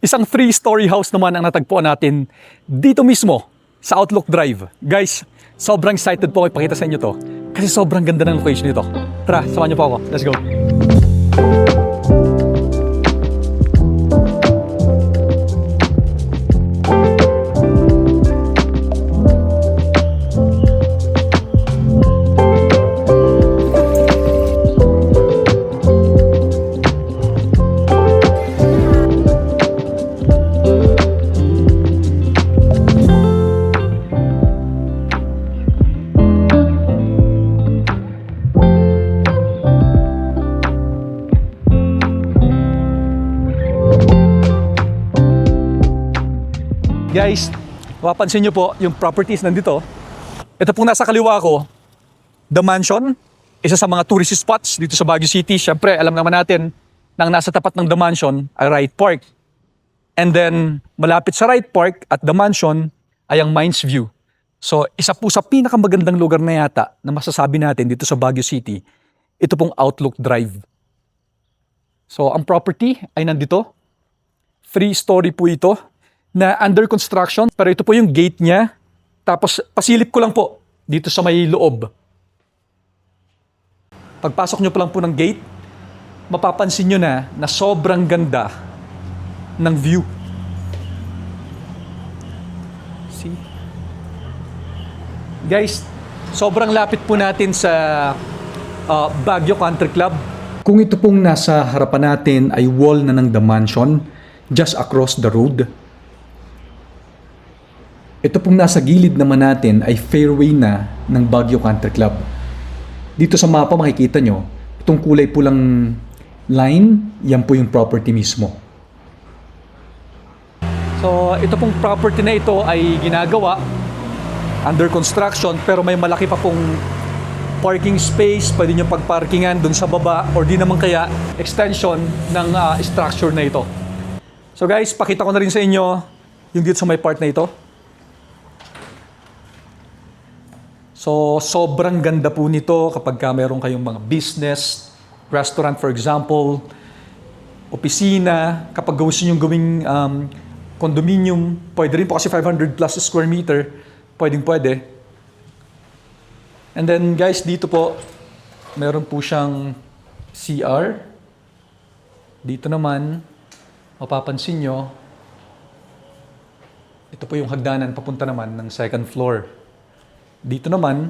Isang 3-story house naman ang natagpuan natin dito mismo sa Outlook Drive. Guys, sobrang excited po ako ipakita sa inyo to kasi sobrang ganda ng location nito. Tara, samahan niyo po ako. Let's go! Guys, mapapansin nyo po yung properties nandito. Ito pong nasa kaliwa ko, The Mansion, isa sa mga tourist spots dito sa Baguio City. Siyempre, alam naman natin na ang nasa tapat ng The Mansion ay Wright Park. And then, malapit sa Wright Park at The Mansion ay ang Mines View. So, isa po sa pinakamagandang lugar na yata na masasabi natin dito sa Baguio City, ito pong Outlook Drive. So, ang property ay nandito. 3-story po ito na under construction, pero ito po yung gate niya. Tapos pasilip ko lang po dito sa may loob. Pagpasok nyo pa lang po ng gate, mapapansin nyo na sobrang ganda ng view. See? Guys, sobrang lapit po natin sa Baguio Country Club. Kung ito pong nasa harapan natin ay wall na ng The Mansion, just across the road. Ito pong nasa gilid naman natin ay fairway na ng Baguio Country Club. Dito sa mapa makikita nyo, itong kulay pulang line, yan po yung property mismo. So ito pong property na ito ay ginagawa, under construction, pero may malaki pa pong parking space, pwede nyo pagparkingan dun sa baba, or di naman kaya extension ng structure na ito. So guys, pakita ko na rin sa inyo yung dito sa may part na ito. So, sobrang ganda po nito kapag meron kayong mga business, restaurant for example, opisina, kapag gusto nyo gawing condominium, pwede rin po kasi 500 plus square meter, pwede. And then guys, dito po, meron po siyang CR. Dito naman, mapapansin nyo, ito po yung hagdanan papunta naman ng second floor. Dito naman,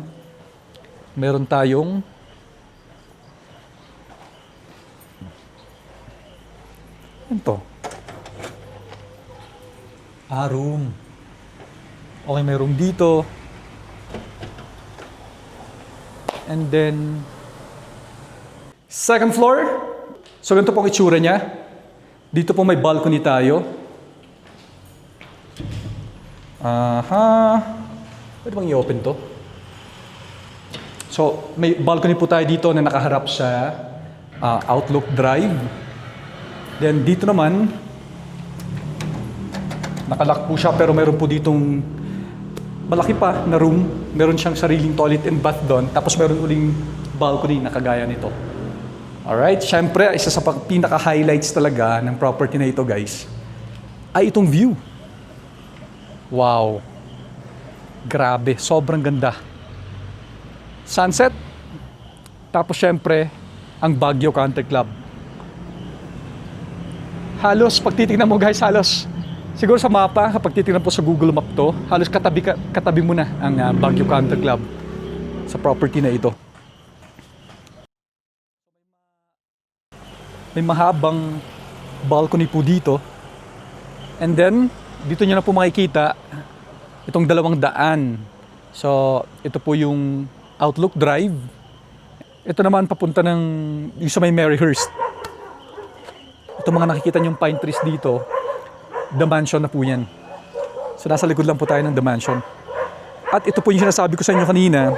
meron tayong ito. Room. Okay, meron dito. And then, second floor. So, ganito pong itsura niya. Dito po may balcony tayo. Pwede bang i-open to? So, may balcony po tayo dito na nakaharap sa Outlook Drive. Then, dito naman, nakalock po siya pero meron po ditong malaki pa na room. Meron siyang sariling toilet and bath doon. Tapos meron uling balcony na kagaya nito. Alright, syempre, isa sa pinaka-highlights talaga ng property na ito, guys, ay itong view. Wow! Grabe, sobrang ganda. Sunset. Tapos syempre, ang Baguio Country Club. Halos, pag titignan mo guys, siguro sa mapa, kapag titignan po sa Google Map to, halos katabi mo na ang Baguio Country Club sa property na ito. May mahabang balcony po dito. And then, dito nyo na po makikita itong dalawang daan. So, ito po yung Outlook Drive. Ito naman papunta yung sa may Maryhurst. Ito mga nakikita nyong pine trees dito, The Mansion na po yan. So, nasa likod lang po tayo ng The Mansion. At ito po yung sinasabi ko sa inyo kanina,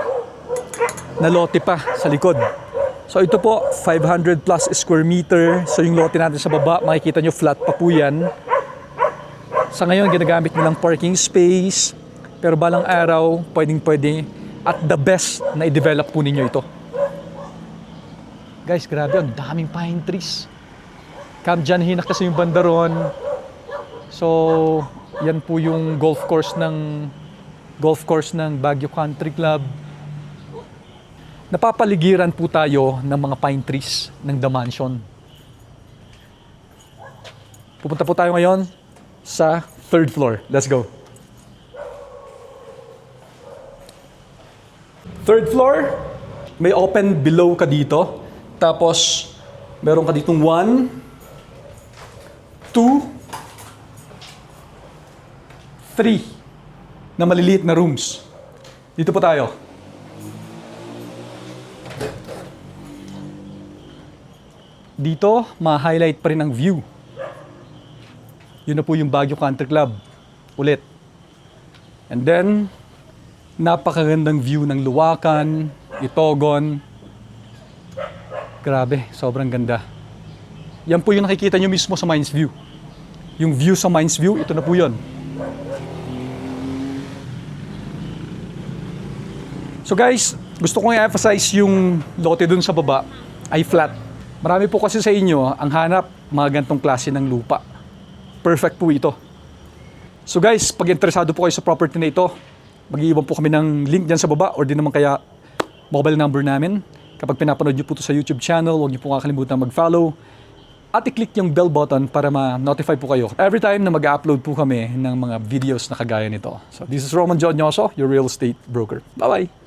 na lote pa sa likod. So, ito po, 500 plus square meter. So, yung lote natin sa baba, makikita nyo flat pa po yan. Sa ngayon, ginagamit nilang parking space, pero balang araw, pwede, at the best na i-develop po ninyo ito. Guys, grabe, ang daming pine trees. Camp John Hinak kasi yung bandaron. So, yan po yung golf course ng Baguio Country Club. Napapaligiran po tayo ng mga pine trees ng The Mansion. Pupunta po tayo ngayon sa third floor. Let's go. Third floor, may open below ka dito. Tapos, meron ka ditong 1, 2, 3 na maliliit na rooms. Dito po tayo. Dito, ma-highlight pa rin ang view. Yun na po yung Baguio Country Club. Ulit. And then, napakagandang view ng Luwakan, Itogon. Grabe, sobrang ganda. Yan po yung nakikita nyo mismo sa Mines View. Yung view sa Mines View, ito na po yun. So guys, gusto kong i-emphasize yung lote dun sa baba ay flat. Marami po kasi sa inyo ang hanap mga gantong klase ng lupa. Perfect po ito. So guys, pag interesado po kayo sa property na ito, mag-iiwan po kami ng link dyan sa baba or di naman kaya mobile number namin. Kapag pinapanood nyo po ito sa YouTube channel, huwag nyo po kakalimutan mag-follow at i-click yung bell button para ma-notify po kayo every time na mag-upload po kami ng mga videos na kagaya nito. So this is Roman John Nyoso, your real estate broker. Bye-bye!